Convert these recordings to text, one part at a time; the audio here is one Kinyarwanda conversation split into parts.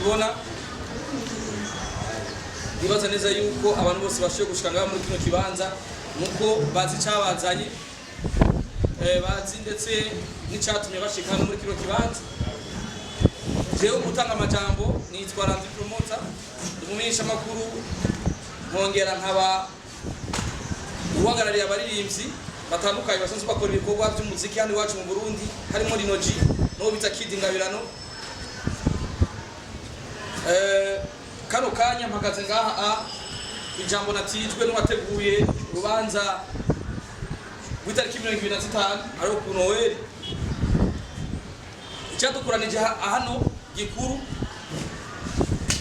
mubibona nibaza neza yuko abantu bose bashoye gushika ngaha muri kino kibanza nuko bazi cyabazanye bazi ndetse n'icyatumye bashika muri kino kibanza. Jewe gutanga amajambo nitwa Randi Promoter umumenyesha makuru nkongera nkaba uhagarariye abaririmbyi batandukanye basanzwe bakora ibikorwa by'umuziki hano iwacu mu Burundi harimo LINO G no bita Kid Ngabirano. Kano kanya mpagaze ngaha ijambo natijwe n'uwateguye urubanza rw'itariki 25 ari ku Noel. Icyadukuranije hano gikuru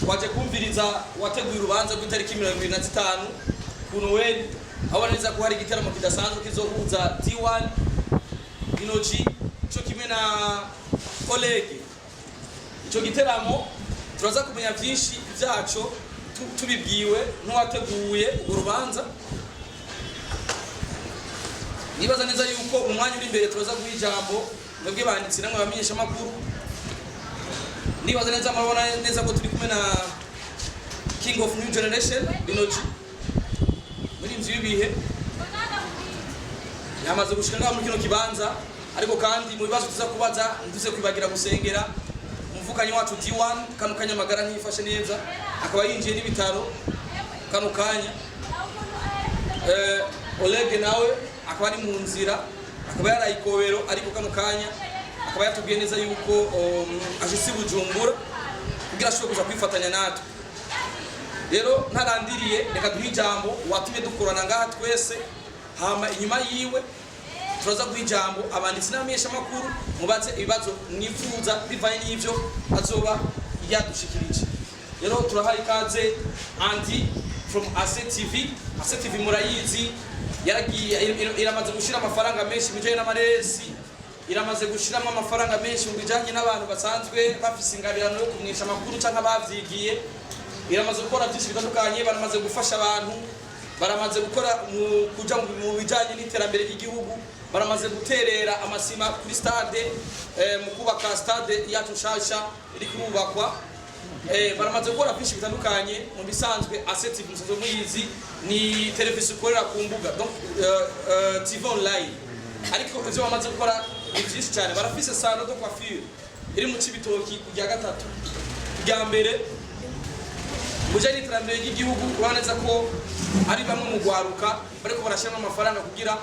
waje kumviriza wateguye urubanza rw'itariki 25 ku Noel, aho neza ko hari igitaramo kidasanzwe kizohuza D1 LINO G cyo kimwe na OLEGUE. Ico giteramo turaza kumenya vyinshi vyaco tubibwiwe n'uwateguye urubanza. Nibaza neza yuko umwanya uri imbere turaza guha ijambo mwebwe banditsi namwe bamenyesha makuru. Nibaza neza mabona neza ko turi kumwe na King of New Generation LINO G muri mvyo bihe yamaze gushika ngaho muri kino kibanza, ariko kandi mu bibazo tuza kubaza nduze kwibagira gusengera umuvukanyi wacu D1 kano kanya magara ntiyifashe neza akaba yinjiye n'ibitaro kano kanya. OLEGUE nawe akaba ari mu nzira akaba yarayikobero, ariko kano kanya akaba yatubwiye neza yuko ashitse Bujumbura kugira ashobore kuza kwifatanya natwe. Rero ntarandiriye reka duhe ijambo watumye dukorana ngaha twese, hama inyuma yiwe turaza guha ijambo abanditsi n'abamenyesha makuru mubaze ibibazo mwifuza bivanye n'ivyo azoba yadushikirije. Rero turahaye ikaze Andy from ASE TV. ASE TV murayizi yaragiye iramaze gushira amafaranga menshi bijanye n'amaresi, iramaze gushiramo amafaranga menshi mu bijanye n'abantu basanzwe bafise ingabirano yo kumwisha makuru canka bavyigiye. Iramaze gukora byinshi bitandukanye, baramaze gufasha abantu, baramaze gukora kuja mu bijanye n'iterambere ry'igihugu, baramaze guterera amasima kuri stade mu kubaka stade yacu shasha iri kubakwa. Baramaze gukora byinshi bitandukanye. Mu bisanzwe ASE TV musanzwe muyizi ni televiziyo ikorera ku mbuga, donc TV online, ariko ivyo bamaze gukora ni byinshi cyane. Barafise salon de coiffure iri mu Cibitoki kujya gatatu kujya mbere mujanye n'iterambere ry'igihugu. Uraneza ko ari bamwe mu gwaruka bariko barashiramo amafaranga kugira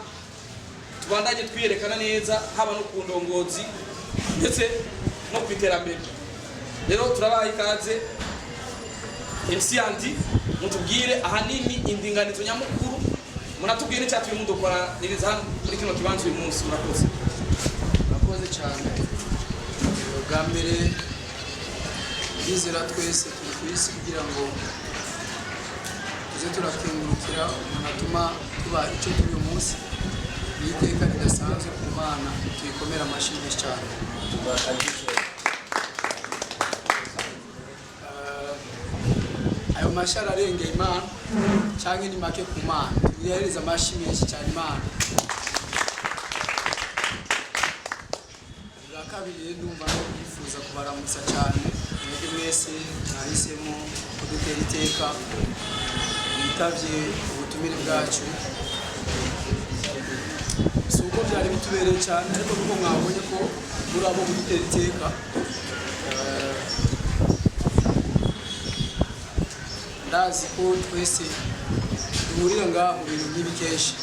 tubandanye twiyerekana neza haba no ku ndongozi ndetse no kwiterambere. Rero turabaha ikaze MC Andy mutubwire ahanini indinganizo nyamukuru, munatubwire cyatwe mudukora niriza hano muri kino kibanzo uyu munsi. Murakoze cyane. Ubwambere bizera twese twese kugira ngo tuze turakengurukira umunatuma tuba icyo turi uyu munsi n'iteka ridasanzwe ku Mana, tuyikomera amashyi menshi cyane. Ayo mashara arengeye Imana cyangwa ni make ku Mana, tuyihereza amashyi menshi cyane Imana. Kabiri ndumva no kwifuza kubaramutsa cyane mwebwe mwese nahisemo kudutera iteka mwitavye ubutumire bwacu. Si uko byari bitubereye cyane, ariko nuko mwabonye ko muri abo kudutera iteka. Ndazi ko twese duhurira ngaha mu bintu nk'ibi kenshi.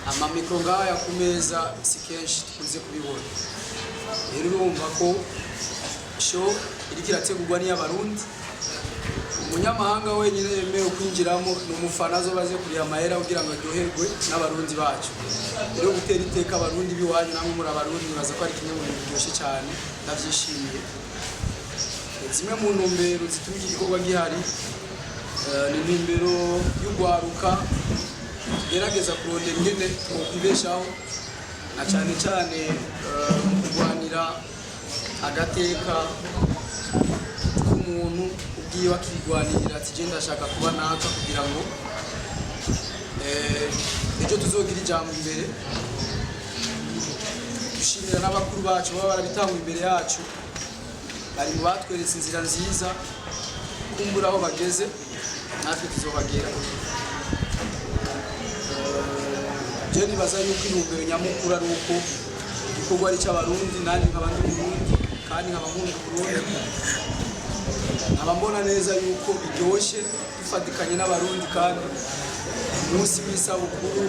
Amamikro ngaya ku meza si kenshi tukunze kubibona. Rero urumva ko show iriko irategurwa n'Abarundi. Umunyamahanga wenyine yemewe kwinjiramo n'umufana azobaze kuri amahera kugira ngo aryoherwe n'Abarundi bacu. Rero gutera iteka Abarundi biwanyu namwe muri Abarundi baza ko ari kimwe mu bintu byoshe cyane ndavyishimiye. Zimwe mu ntumbero zituma iki gikorwa gihari ni intumbero y'ugwaruka gerageza kurondera ingene twibeshaho na cyane cyane kurwanira agateka k'umuntu ubwiye wakigwanira ati je ndashaka kuba naka kugira ngo ejo tuzogira ijambo imbere. Dushimira n'abakuru bacu baba barabitanga imbere yacu bari mu batweretse inzira nziza kumbura aho bageze natwe tuzobagera. Je nibaza yuko intumbero nyamukuru ari uko igikorwa ari cy'abarundi, nanjye nkaba ndi Umurundi kandi nkaba nkunda Burundi, nkaba mbona neza yuko biryoshye dufatikanye n'abarundi kandi umunsi w'isabukuru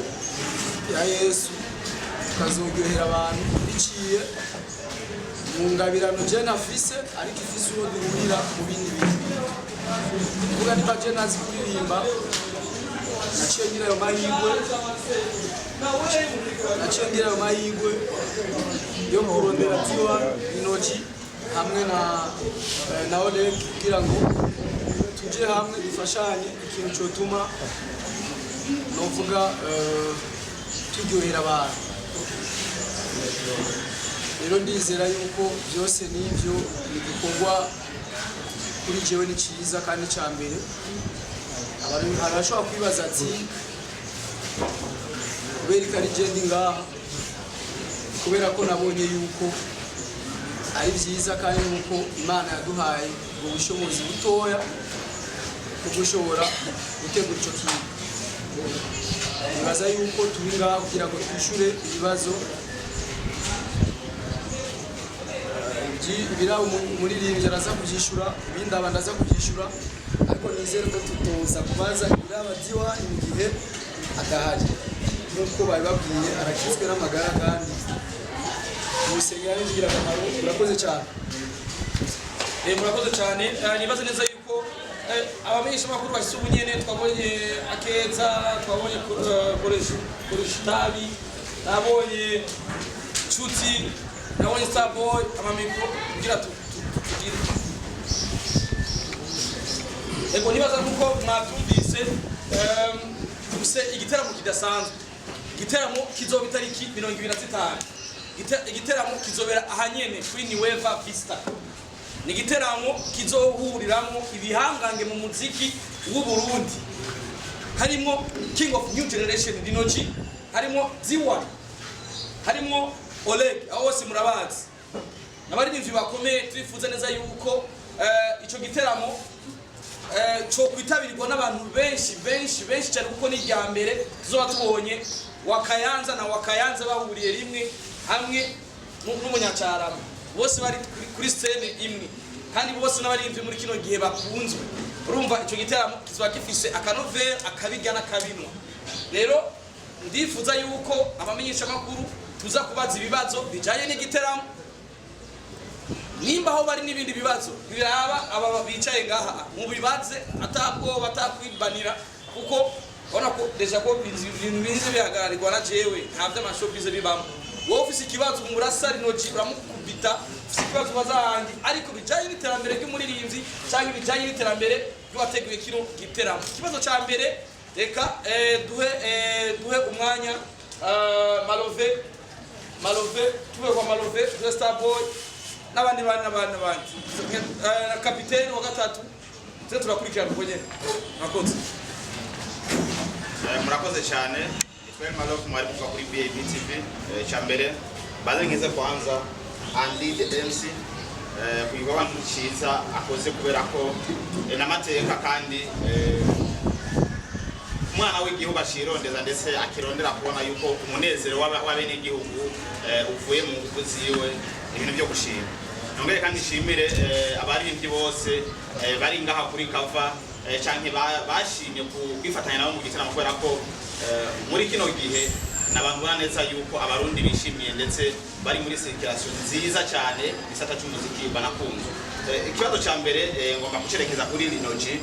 ya Yesu tukazoryohera abantu biciye mu ngabirano je nafise, ariko ifise uwo duhurira mu bindi bintu. Kuvuga niba je nazi kuririmba, naciye ngira ayo mahirwe yo kurondera tiwa LINO G hamwe na OLEGUE kugira ngo tuje hamwe dufashanye ikintu cyotuma novuga turyohera abantu. Rero ndizera yuko byose n'ibyo bikorwa kuri jewe ni cyiza kandi cyambere. Abashobora kwibaza ati kubera ko ari je ndi ngaha, kubera ko nabonye yuko ari byiza kandi nuko Imana yaduhaye ubwo bushobozi butoya bwo gushobora gutegura icyo kintu. Nibaza yuko turi ngaha kugira ngo twishure ibibazo ibira umuririmbyi araza kubyishura, ibindi abandaza kubyishura, ariko nizere ko tutoza kubaza ibiraba by'iwanyu mu gihe adahari. Nk'uko bari babwiye arakizwe n'amagara kandi umusengera n'igira akamaro. Murakoze cyane. Murakoze cyane. Nibaze neza yuko abamenyesha makuru bashyize ubunyene, twabonye Akeza, twabonye koresha itabi, nabonye Nshuti, nabonye Starboy, amamikro kugira tugire. Ego nibaza kuko mwatumvise tuse igiteramo kidasanzwe. Igiteramo kizoba itariki 25. Igiteramo kizobera ahanyene kuri Niweva Vista. Ni igiteramo kizohuriramo ibihangange mu muziki w'u Burundi. Harimo King of New Generation LINO G, harimo Ziwa, harimo OLEGUE, bose murabazi. N'abaririmbyi bakomeye turifuza neza yuko ico giteramo cyo kwitabirwa n'abantu benshi cyane, kuko ni rya mbere tuzoba tubonye Wakayanza na Wakayanza bahuriye rimwe hamwe n'umunyacarama, bose bari kuri scene imwe kandi bose n'abaririmbyi muri kino gihe bakunzwe. Urumva ico giteramo kizoba gifise akanovera akabirya n'akabinwa. Rero ndifuza yuko abamenyesha makuru tuza kubaza ibibazo bijanye n'igiteramo, nimba aho bari n'ibindi bibazo biraba aba bicaye ngaha mu bibaze atabwo batakwibanira, kuko ona ko deja ko binzi bihagararirwa na jewe ntabyo amashopize bibamo. Wowe ufise ikibazo umurasa LINO G uramukubita, ufise ikibazo bazahandi, ariko bijanye n'iterambere ry'umuririmbyi cyangwa bijanye n'iterambere ry'abateguye kino giteramo. Ikibazo ca mbere reka duhe umwanya Malove tuwe kwa Malove, Starboy n'abandi na kapiteni wa gatatu tse turakurikirana uko nyene. Murakoze cyane. Itwe Malove mwari kuva kuri BAB TV. Cyambere baze ngize kwanza Andy the MC kuyiga abantu cyiza akoze kubera ko n'amateka kandi umwana w'igihugu ashirondeza ndetse akirondera kubona yuko umunezero w'abene igihugu uvuye mu ngufu ziwe, ibintu byo gushima. Nongere kandi nshimire abaririmbyi bose bari ngaha kuri kava canke bashimye kwifatanya nabo mu giteramo, kubera ko muri kino gihe nabantu neza yuko abarundi bishimiye ndetse bari muri circulation nziza cyane gisata cy'umuziki banakunze. Ikibazo ca mbere ngomba kucerekeza kuri LINO G,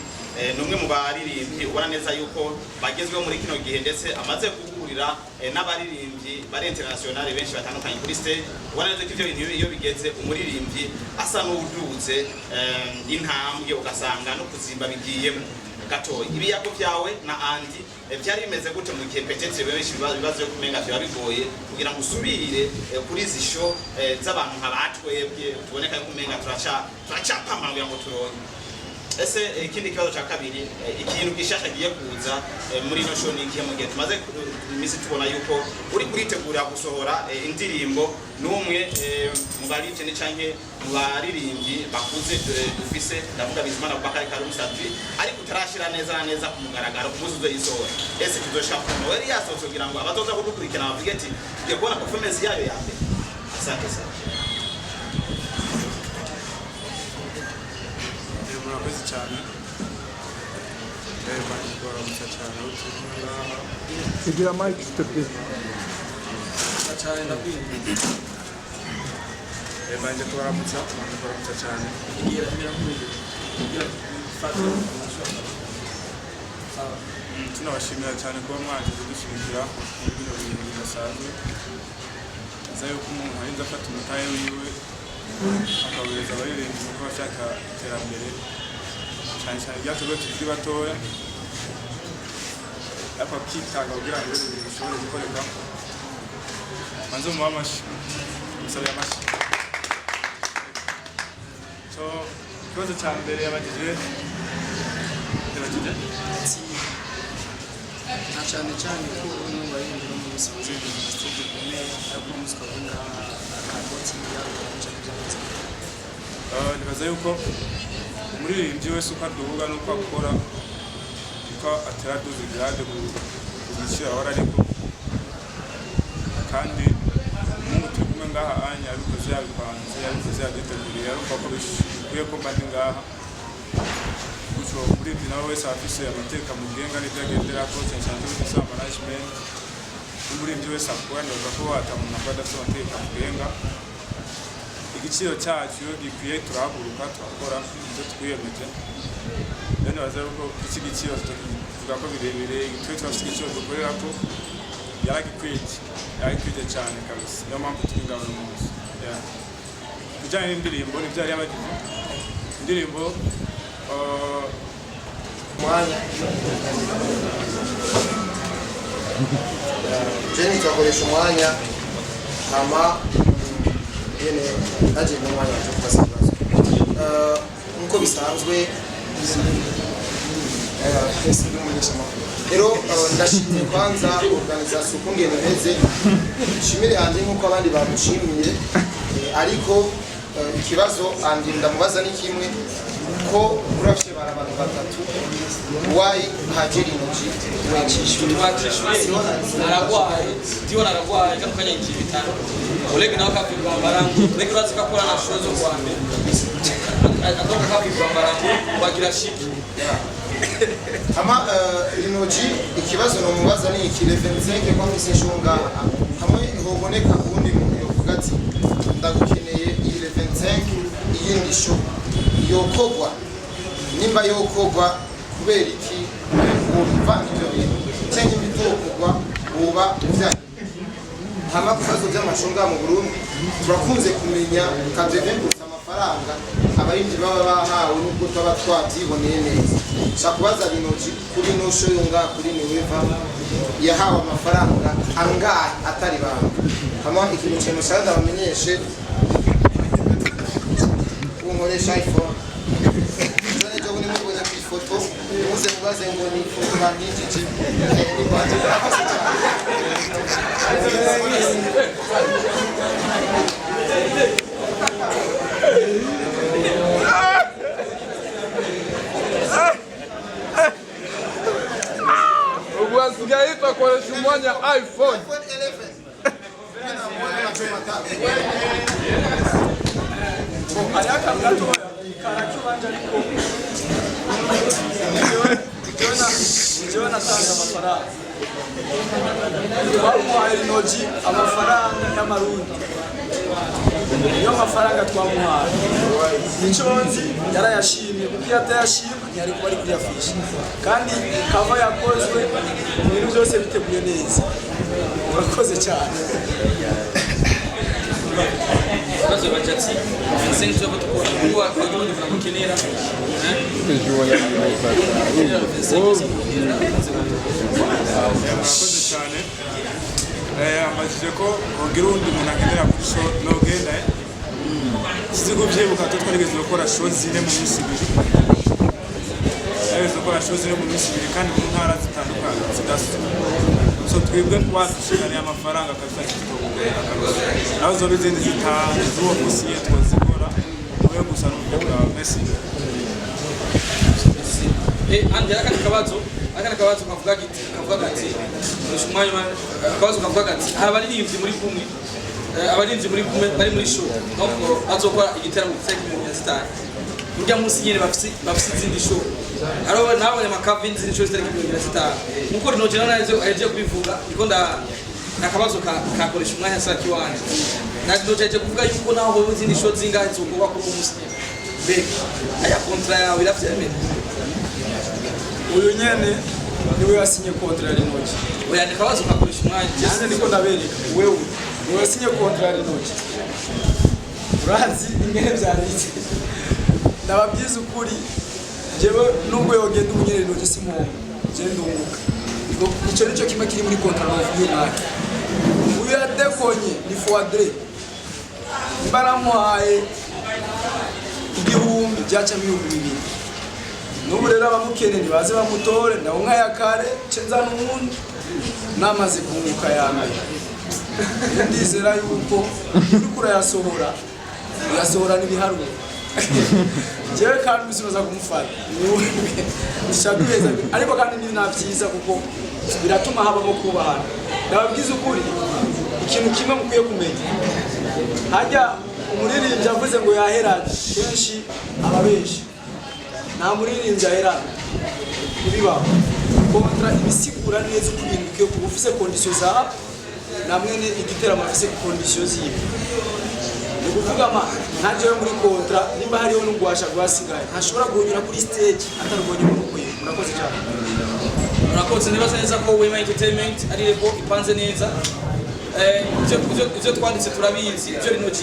numwe mu baririmbyi ubona neza yuko bagezweho muri kino gihe ndetse amaze guhurira n'abaririmbyi bari international benshi batandukanye kuri stage. Ubona neza ko ivyo bintu iyo bigeze umuririmbyi asa n'uduze intambwe, ugasanga no kuzimba bigiyemo gatoya. Ibiyago byawe na Andy byari bimeze gute mu gihe petetse benshi bibazo yo kumenga byo bigoye kugira ngo usubire kuri izi show z'abantu nkabatwebwe tuboneka yo kumenga turacapama ngo turonye? ese ikindi kibazo cya kabiri ikintu gishasha giye kuza muri no show ni ikihe mu gihe tumaze imisi tubona yuko uri kuritegura gusohora indirimbo n'umwe mu barivye ni canke mu baririmbyi bakuze dufise ndavuga Bizimana Bakari Karumsatwi ariko utarashira neza ku mugaragaro kuzuzo isohora ese tuzoshaka Noel yasohotse kugira ngo abazoza kudukurikirana bavuge ati tugiye kubona performance yayo ya mbere. Asante sana. Murakoze cyane baramutse cyane igira mic step cyane ndabwiye banje tubaramutse cyane tunabashimira cyane kuba mwaje kudushyigikira muri bino bintu bidasanzwe aza yuko umuntu arinze afata umutahe wiwe akawereza abaririmbyi kuko bashaka iterambere cyane cyane ibyaturwe tukiri batoya ariko akitanga kugira ngo ibintu bishobore gukoreka manze umuha amashyi musabye amashyi so ikibazo cya mbere yabagije na cyane ko uno baririmbira mu musozi stage komeye ariko umuswa wenda akaboti nibaza yuko umuririmbyi wese uko aduhuga n'uko akora uko atera duze grade ku giciro ahora ariko kandi umuntu turi kumwe ngaha anya abikoze yabipanze yabikoze yabiteguriye ariko ko bikwiye ko mbandi ngaha guco umuririmbyi nawe wese afise amateka mu bwenga n'ibyagendera ko cyane n'ibisa management umuririmbyi wese akora ndavuga ko watamuntu akadafite amateka mu bwenga igiciro cyacu gikwiye turahaguruka turakora ibyo twiyemeje rero bazaho ko iki giciro tuvuga ko birebire twe turafite igiciro dukorera ko yaragikwiye cyane kabisa niyo mpamvu turi ngaho uno munsi bijyanye n'indirimbo nibyo yari yabagize indirimbo mwanya jeni twakoresha umwanya hama yene aje mu mwanya cyo kubaza nkuko bisanzwe rero ndashimye kwanza organization kungene meze shimire andi nkuko abandi bamushimiye ariko ikibazo andi ndamubaza ni kimwe ko urafite abantu batatu wayi hajeri noji aragwaye kandi kanya ikibitano OLEGUE nawe kapigwa mbarangu OLEGUE razika kora na show zo kwa mbere atoka kapigwa mbarangu bagira shiki ama LINO G ikibazo no mubaza ni iki 25 kwa misi shonga hamwe hoboneka ubundi muntu yovuga ati ndagukeneye iyi 25 iyindi show yokogwa nimba yokogwa kubera iki umuvanga ibyo bintu cyangwa ibitokogwa uba uvyaye hama kubazo by'amashonga mu Burundi turakunze kumenya kadevembusa amafaranga abarindi baba bahawe n'ubwo twaba twabyiboneye neza shakubaza LINO G kuri no show yonga kuri niweva yahawe amafaranga angahe atari banga hama ikintu cyane cyane bamenyeshe unkoresha iPhone jone jo ni mubonye ku ifoto muze mubaze ngo ni ifoto bandijije ni banje ubwasigaye twakoresha umwanya iPhone 11 ayaka gato karakubanje ariko Jona tanga amafaranga twamuhaye LINO G amafaranga y'amarundi niyo mafaranga twamuhaye iconzi yarayashimye kuko yatayashimye ntiyari kuba ari kuri afishe kandi kava yakozwe ibintu byose biteguye neza urakoze cyane bazo bajatsi senso batukora kuwa kwa gihugu tunamukenera murakoze cyane ambajije ko kugira undi umuntu akenera kuri show no genda kizigo byibuka to twarigeze gukora show zine mu minsi ibiri yaje gukora show ziri mu minsi ibiri kandi mu ntara zitandukanye zidasa so twebwe twashikaniye amafaranga akafasha tukugura naho zo bizindi zitanu zuwo musi yetwa zikora niwe gusa n'ubwo bwa Messi anje akabazo kavuga ati umwanya akabazo kavuga ati abaririmbyi muri kumwe abarinzi muri kumwe bari muri show nko azokora igiteramo cy'Ekimenya urya munsi nyene bafise izindi show aro nabonye amakavin zindi show zitari Ekimenya nkuko rino jana nazo aje kubivuga niko nakabazo kakoresha umwanya saki wanje naje kuvuga yuko naho bo izindi show zingahe zokorwa kuri umunsi beki aya kontra yawe irafyemene uyu nyene niwe yasinye kontra ya LINO G oya nakabazo kakoresha umwanya cyane niko ndabereka wewe niwe yasinye kontra ya LINO G urazi ingene byanditse ndababyiza ukuri jewe nubwo yogenda umunyere LINO G simuho je ndunguka icyo nicyo kimwe kiri muri kontra y'uyu mwaka uyu yadekonye ni foadre baramuhaye igihumbi byaca miliyoni 2 n'ubu rero abamukeneye baze bamutore nawo nka ya kare cenza n'umuntu namaze kunguka yambaye ndizera yuko uriko yasohora n'ibiharuro jewe kandi bisubiza kumufata nishaduheza ariko kandi ni navyiza kuko biratuma habamo kubahana ndababwiza ukuri ikintu kimwe mukwiye kumenya hajya umuririmbyi avuze ngo yaheraje kenshi ababeshi nta muririmbyi yaheraje kubibaho kontra ibisigura neza uko ibintu bikwiye kuba ufise condition za namwe ni igiteramo afise condition ziwe ni kuvuga ntaje muri kontra nimba hariho n'ugwasha rwasigaye ntashobora guhonyura kuri stage atarubonye umukwiye murakoze cyane murakoze nibaza neza ko Wema Entertainment ari reko ipanze neza ivyo twanditse turabizi ivyo LINO G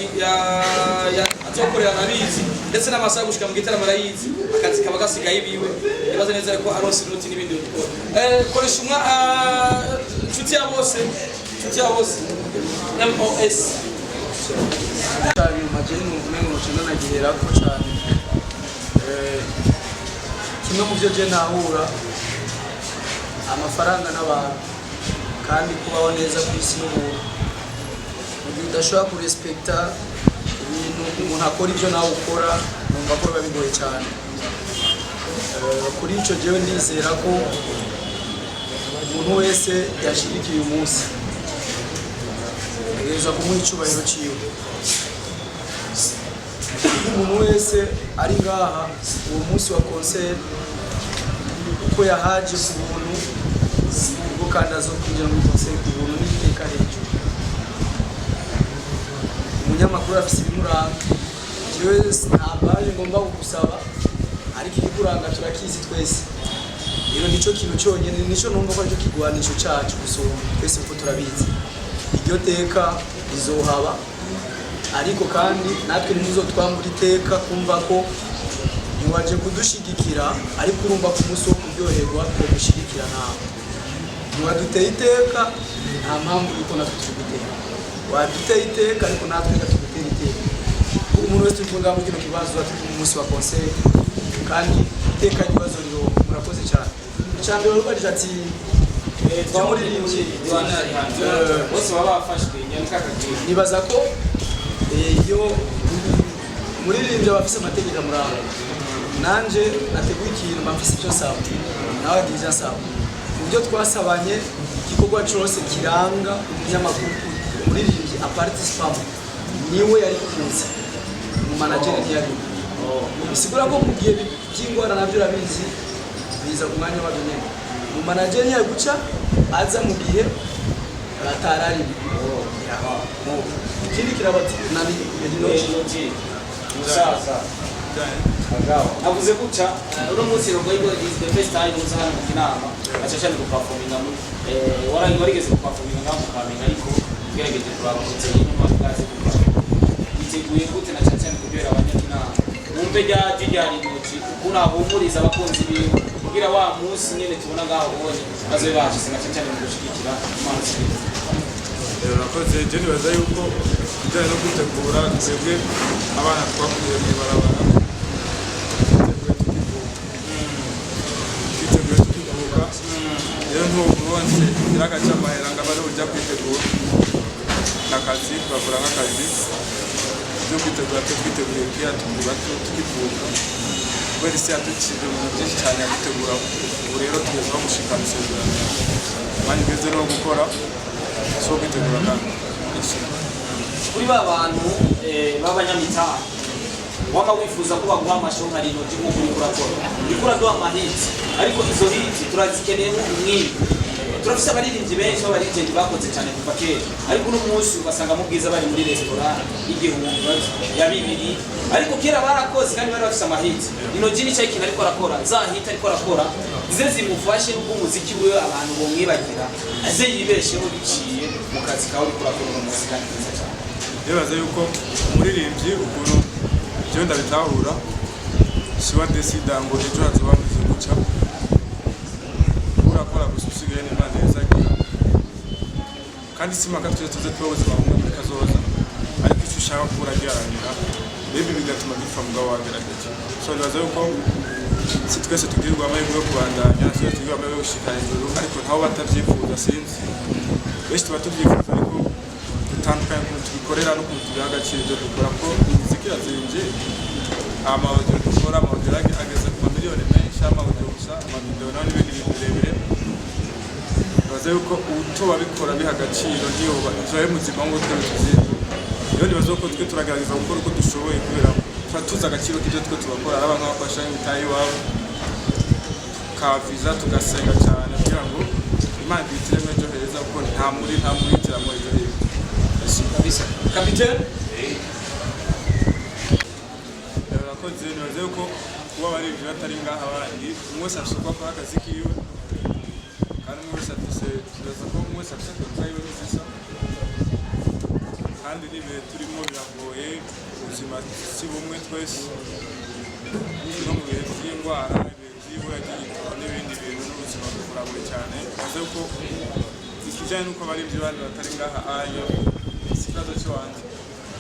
azokorera nabizi ndetse n'amasaha gushika mu giteramo arayizi akazi kaba gasigaye biwe nibaza neza ko aronse inoti n'ibindi bikora koresha umwa nshuti ya bose MOS cyane majeni umengo cyane nagihera ko cyane kimwe mu byo je nahura amafaranga n'abantu kandi kubaho neza ku isi n'ubuntu udashobora kurespekta ibintu umuntu akora ibyo nawe ukora numva ko biba bigoye cyane kuri icyo jewe ndizera ko umuntu wese yashirikiye uyu munsi agereza kumuha icyubahiro ciwe umuntu wese ari ngaha uwo munsi wa concert uko yahaje ku buntu ubwo kandi azokwinjira muri concert ku buntu n'iteka hejuru umunyamakuru afise ibimuranga jewe ntabaje ngomba kugusaba ariko igikuranga turakizi twese rero nico kintu cyonyene nico numva ko aricyo kigwanisho cacu gusoma twese uko turabizi iryo teka rizohaba ariko kandi natwe nizo twambura iteka kumva ko ntiwaje kudushigikira ariko urumva ku munsi wo kuryoherwa ko gushigikira nawe ntiwaduteye iteka nta mpamvu yuko natwe tugutera waduteye iteka ariko natwe gatugutera iteka umuntu wese ukunda mu kino kibazo atuye mu munsi wa concert kandi iteka ikibazo riro murakoze cyane icyambere urubaje ati twamuririmbye bose baba bafashwe nyakakagiye nibaza ko iyo umuririmbyi aba afise amategeko amuranga nanje nateguye ikintu mfise icyo saba nawe agize asaba ibyo twasabanye igikorwa cyose kiranga umunyamakuru umuririmbyi aparticipamo niwe yari kuza mu manager ntiyari bisigura ko mu gihe by'ingwara nabyo urabizi biza ku mwanya wa nyene mu manager ntiyari guca aza mu gihe atarari ikindi kirabati nani LINO G musaza avuze guca uno munsi rogo yigo is the first time uzana mu kinama acashane ku performing mu warigeze ku performing ngaho kamenya ariko gerageje kurabutse nyuma kaze iteguye gute na cyane kubera abanyakinama umbe ryaje LINO G kuna humuriza abakunzi biwe kugira wa munsi nyene tubona ngaho ubonye bazobe bashise na cyane mu gushigikira imanzi urakoze jeni baza yuko bijyanye no kwitegura twebwe abana twakuye mu ibarabara rero ntuburonse kiraka cy'amahera ngo abari ujya kwitegura n'akazi bakora nk'akazi byo kwitegura twiteguye kuya turi bato tukivuka kubera isi yaducije mu byinshi cyane gutegura ubu rero tugeze aho gushikana isezerano mani ngeze no gukora so kwitegura kandi kuri ba bantu b'abanyamitari waba wifuza ko baguha amasho nka LINO G nk'uko uri kurakora uriko uraduha amahiti ariko izo hiti turazikeneye nk'umwimbi turafise abaririmbyi benshi b'abaririmbyi bakoze cyane kuva kera ariko uno munsi ugasanga mu bwiza bari muri restaurant y'igihumbi ya 2 ariko kera barakoze kandi bari bafise amahiti LINO G nicyo ikintu ariko arakora za hiti ariko arakora zize zimufashe n'ubwo umuziki we abantu bomwibagira aze yibesheho biciye mu kazi kawe uri kurakora mu muziki neza cyane yebaza yuko umuririmbyi ukuntu byo ndabitahura siwa desida ngo ejo hazoba mwize guca urakora gususigaye n'Imana yezagira kandi simaka tuze twabuzima bumwe muri kazoza ariko icyo ushaka kuragiranira bebi bigatuma gipfa mugabo wagerageje so nibaza yuko si twese tugirirwa amahirwe yo kubandanya twese tugirirwa amahirwe yo gushika hejuru ariko ntaho batavyifuza sinzi benshi tuba tubyifuza ariko dutandukanye ukuntu tubikorera n'ukuntu tubiha agaciro ibyo dukora ko imiziki irazimvye amawudio dukora amawudio ageze ku mamiliyoni menshi amawudio gusa amavideo naho n'ibindi bintu birebire baza yuko utoba bikora biha agaciro niyo baje muzima ngo twe tuzi rero nibaza ko twe turagerageza gukora uko dushoboye kubera tuzi agaciro k'ibyo twe tubakora araba nk'abafasha imitayi iwabo kaviza tugasenga cyane kugira ngo Imana itireme ejo heza kuko nta muri iteramo ejo heza kabisa kapiteni abakozi nibaze ko kuba abaririmbyi batari ngaha abandi umwe wese ashobora gukora akazi kiwe kandi umwe wese tubaza ko umwe wese afite akazi kiwe neza kandi n'ibihe turimo biragoye ubuzima si bumwe twese no mu bihe by'indwara ibihe by'ibura ry'igitoro n'ibindi bintu n'ubuzima buragoye cyane nibaze ko ikijyanye n'uko abaririmbyi bandi batari ngaha ayo ikibazo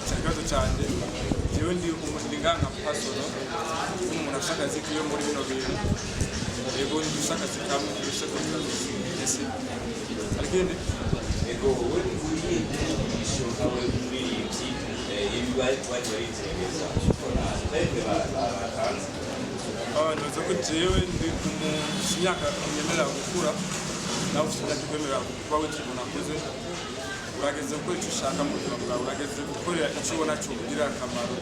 cy'ikibazo cyanjye jewe ndi umuringanga pasoro umuntu afite akazi kiyo muri bino bintu yego ndi akazi kamwe kurusha kukazi ese arikindi yego wowe uri isho kawe muri iki ibibaye baritereza ukora ndetse batanze nibaza ko jewe ndi imyaka yemerera gukura nawe ufite imyaka ikwemerera kuba witubona akuze urageze gukora icyo ushaka mu buzima bwawe urageze gukorera icyo ubona cyo kugirira akamaro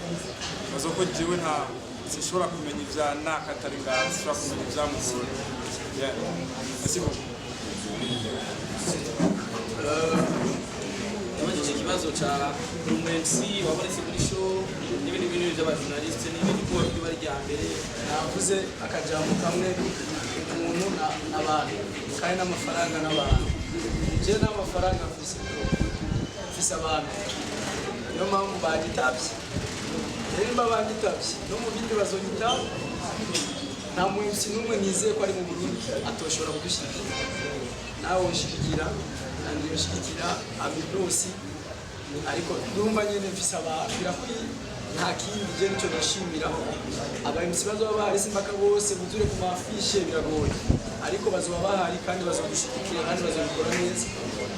nibaza ko jewe sinshobora kumenya ibya nakatari ngaha sinshobora kumenya ibyamugora asibo nabajije ikibazo cya umumensi wabonetse muri show n'ibindi bintu by'abajournaliste n'ibindi kuba biba rya mbere navuze akajambo kamwe umuntu n'abantu kandi n'amafaranga n'abantu je n'amafaranga mfise abantu niyo mpamvu bagitabye rero mba bagitabye no mu bindi bazonyitaho nta muhimsi n'umwe nizeye ko ari mu Burundi atoshobora kudushyigikira nawe ushigikira kandi ushigikira abidosi ariko ndumva nyene mfise abantu birakwiye nta kindi je nico nashimira abahimsi bazoba bahari simbaka bose buzure ku mafishe biragoye ariko bazoba bahari kandi bazodushigikira kandi bazobikora neza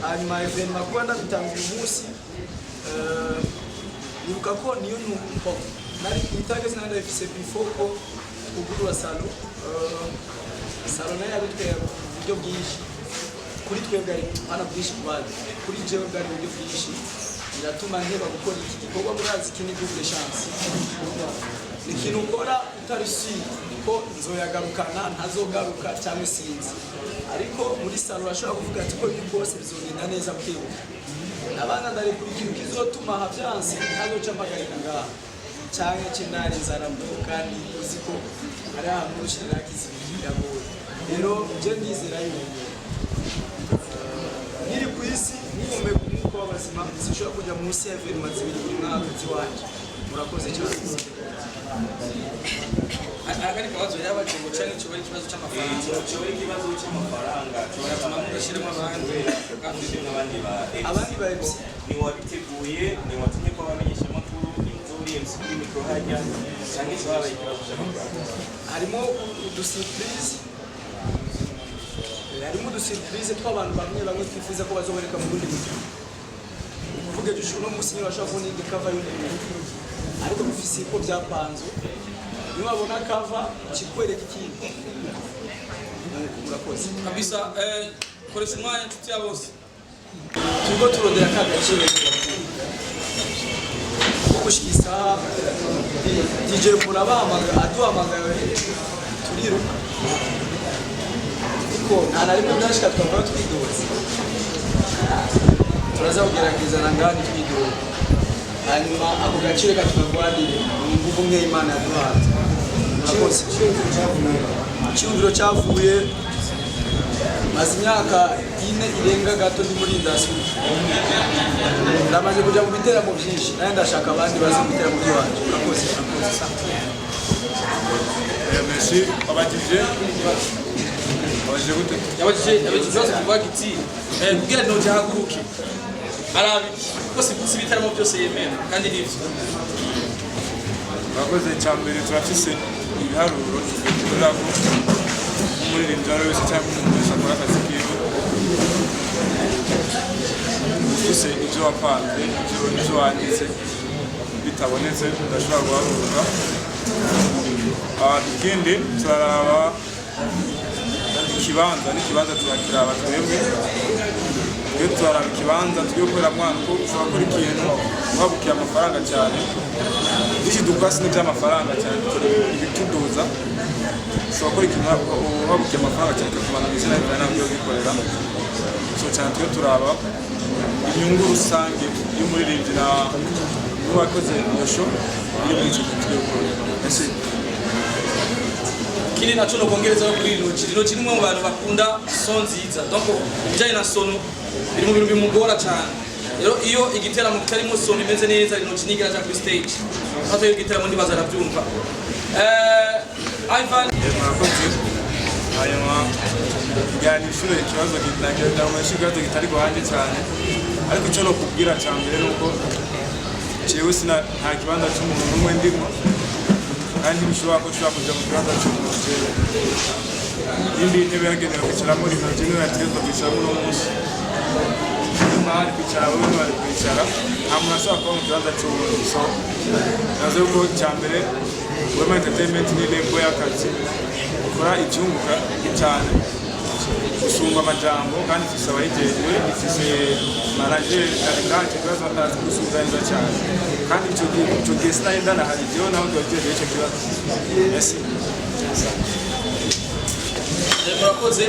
hanyuma evenement kuba ndabitanga uyu munsi nibuka ko niyo numva nari intageze nandi ifise before ko kugurura salo nayo yabitwera uburyo bwinshi kuri twebwe ari hana bwinshi kubandi kuri jewe bwari uburyo bwinshi biratuma nkeba gukora iki gikorwa murazi iki ni double chance ni ikintu ukora utarisi ko nzoyagarukana ntazogaruka cyangwa sinzi ariko muri salo urashobora kuvuga ati ko ibi byose bizogenda neza bwiwe abana ndari kuri ikintu kizotuma habyanse ntazoca amagarika ngaha cyangwa cenari nzara mu kandi uzi ko ari ahantu ushirira kizibiri yagoye rero je ndizera yuko niri ku isi niyumve ko abazima zishobora kujya munsi ya evenement zibiri buri mwaka ziwanje murakoze cyane akari kabazo yabaje ngo cyane cyo bari kibazo cy'amafaranga cyo bari kibazo cy'amafaranga cyatuma mugashiramo abandi abandi bahebye ni wabiteguye ni watumye ko abamenyesha makuru inzuri MC kuri micro hajya cyangwa se wabaye ikibazo cy'amafaranga harimo udusurprise harimo udusurprise tw'abantu bamwe twifuza ko bazoboneka mu bundi buryo kuvuga gisho no musi nyine bashaka kubona indi cover y'umuntu ariko bifise ko byapanzwe niba babona cover kikwereka ikindi murakoze kabisa koresha umwanya nshuti ya bose turiko turondera ka gaciro gushikisa DJ Murabamaga aduhamagaye turiruka kuko nta na rimwe byashika twava twidoze turaza kugerageza na ngani twidoze hanyuma ako gaciro katugwanire nguvu nke Imana yaduhaye murakoze cyumviro cyavuye maze imyaka ine irenga gato ndi muri industry ndamaze kuja mu biteramo byinshi naye ndashaka abandi bazi mu biteramo by'iwacu murakoze merci abagije gute yabajije ikibazo kivuga kiti kugira ngo jahaguruke arabi ko si bitaramo byose yemera kandi nivyo bakoze cyambere turafise ibiharuro turako muri rinjaro wese cyangwa umuntu wese akora akazi kiwe ufise ibyo wapanze ibyo wanditse bitabonetse udashobora guhaguruka ikindi turaraba ikibanza n'ikibanza turakiraba twebwe iyo turaraba ikibanza tugiye gukorera mwana ko ushobora gukora ikintu uhabukiye amafaranga cyane dukora sino by'amafaranga cyane ibituduza ushobora gukora ikintu uhabukiye amafaranga cyane ukakubana mu izina ryawe nabyo ubikorera so cyane tuyo turaba inyungu rusange y'umuririmbyi n'uwakoze iyo show iri muri icyo gihe tugiye gukora kini naco no kongereza kuri LINO G nimwe mu bantu bakunda son nziza donc bijanye na sono biri mu bintu bimugora cyane rero iyo igiteramo kitarimo sono imeze neza LINO G nigira aja kuri stage hato iyo igiteramo ndibaza arabyumva Ivan murakoze hanyuma yani ishuri ikibazo gitangira mu mashigato kitari guhanje cyane ariko icyo no kubwira cyambere nuko jewe sina nta kibanza cy'umuntu umwe ndimo kandi bishobora kuja mu kibanza cy'umuntu jewe indi intebe yagenewe kwicaramo LINO G niwe yategetswe kwicara muri uwo munsi mwari kwicara wowe mwari kwicara nta muntu ashobora kuba mu kibanza cy'umuntu so nazo yuko cyambere Wema Entertainment ni lebo y'akazi ukora ibyunguka cyane gusumba amajambo kandi ifise abayigejwe ifise manager kandi kibazo atazi gusubizaniza cyane kandi icyo gihe sinahenda nahari jewe nawe ndogeje icyo kibazo merci murakoze